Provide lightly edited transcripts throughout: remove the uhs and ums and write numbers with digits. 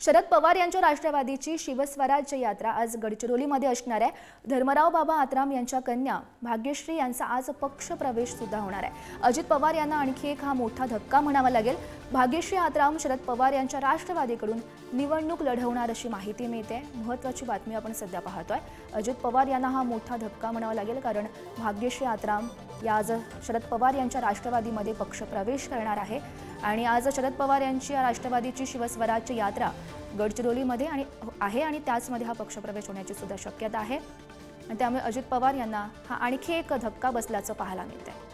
शरद पवार यांच्या राष्ट्रवादीची शिवस्वराज्य यात्रा आज गडचिरोलीमध्ये असणार आहे। धर्मराव बाबा आत्राम यांच्या कन्या भाग्यश्री यांचा आज पक्ष प्रवेश सुद्धा होणार आहे। अजित पवार यांना आणखी एक हा मोठा धक्का म्हणावा लागेल। भाग्यश्री आत्राम शरद पवार यांच्या राष्ट्रवादीकडून निवडणूक लढवणार अशी माहिती मिळते। महत्त्वाची बातमी आपण सध्या पाहतोय। अजित पवार यांना हा मोठा धक्का म्हणावा लागेल, कारण भाग्यश्री आत्राम या आज शरद पवार यांच्या राष्ट्रवादीमध्ये पक्ष प्रवेश करणार आहे आणि आज शरद पवार यांची राष्ट्रवादीची शिवस्वराज्य यात्रा गडचिरोलीमध्ये आहे आणि त्याचमध्ये हा पक्षप्रवेश होण्याची सुद्धा शक्यता आहे आणि त्यामुळे अजित पवार यांना हा आणखी एक धक्का बसल्याचं पाहायला मिळतंय।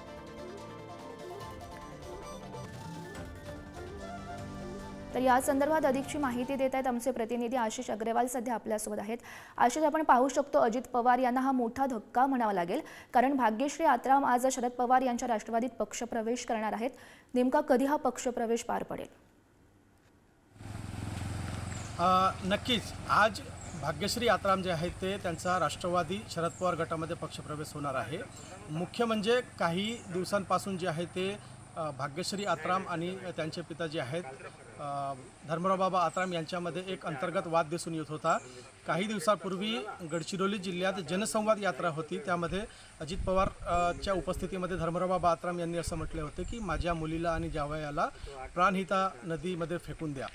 तर या संदर्भात अधिकची माहिती देत आहेत आमचे प्रतिनिधी आशिष अग्रवाल सध्या आपल्यासोबत आहेत। आशिष, आपण पाहू शकतो अजित पवार यांना हा मोठा धक्का म्हणावा लागेल, कारण भाग्यश्री आत्राम आज शरद पवार यांच्या राष्ट्रवादीत पक्षप्रवेश करणार आहेत। नेमका कधी हा पक्षप्रवेश पार पडेल? नक्कीच आज भाग्यश्री आत्राम जे आहेत ते त्यांचा राष्ट्रवादी शरद पवार गटामध्ये पक्षप्रवेश होणार आहे। मुख्य म्हणजे काही दिवसांपासून जे आहे ते भाग्यश्री आत्राम आणि त्यांचे पिता जे आहेत धर्मराव बाबा आत्राम यांच्यामध्ये एक अंतर्गत वाद दिसून येत होता। काही दिवसांपूर्वी गडचिरोली जिल्ह्यात जनसंवाद यात्रा होती, त्यामध्ये अजित पवारच्या उपस्थितीमध्ये धर्मराव बाबा आत्राम यांनी असं म्हटले होते की माझ्या मुलीला आणि जावयाला प्राणहिता नदीमध्ये फेकून द्या।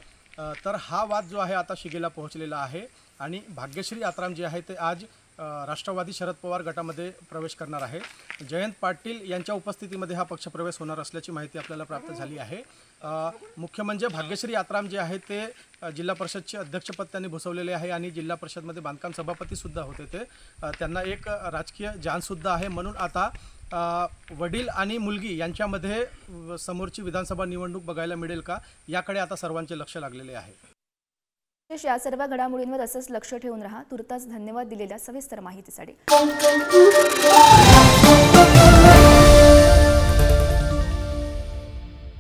तर हा वाद जो आहे आता शिगेला पोहोचलेला आहे आणि भाग्यश्री आत्राम जे आहे ते आज राष्ट्रवादी शरद पवार गटामध्ये प्रवेश करणार आहे। जयंत पाटील यांच्या उपस्थितीमध्ये हा पक्षप्रवेश होणार असल्याची माहिती आपल्याला प्राप्त झाली आहे। मुख्य म्हणजे भाग्यश्री आत्राम जे आहे ते जिल्हा परिषदचे अध्यक्षपद त्यांनी भूषवलेले आहे आणि जिल्हा परिषदमध्ये बांधकाम सभापतीसुद्धा होते ते। त्यांना एक राजकीय जाणसुद्धा आहे, म्हणून आता वडील आणि मुलगी यांच्यामध्ये समोरची विधानसभा निवडणूक बघायला मिळेल का, याकडे आता सर्वांचे लक्ष लागलेले आहे। या सर्व घडामोडींवर असंच लक्ष ठेवून राहा। तुर्तास धन्यवाद दिलेल्या सविस्तर माहितीसाठी।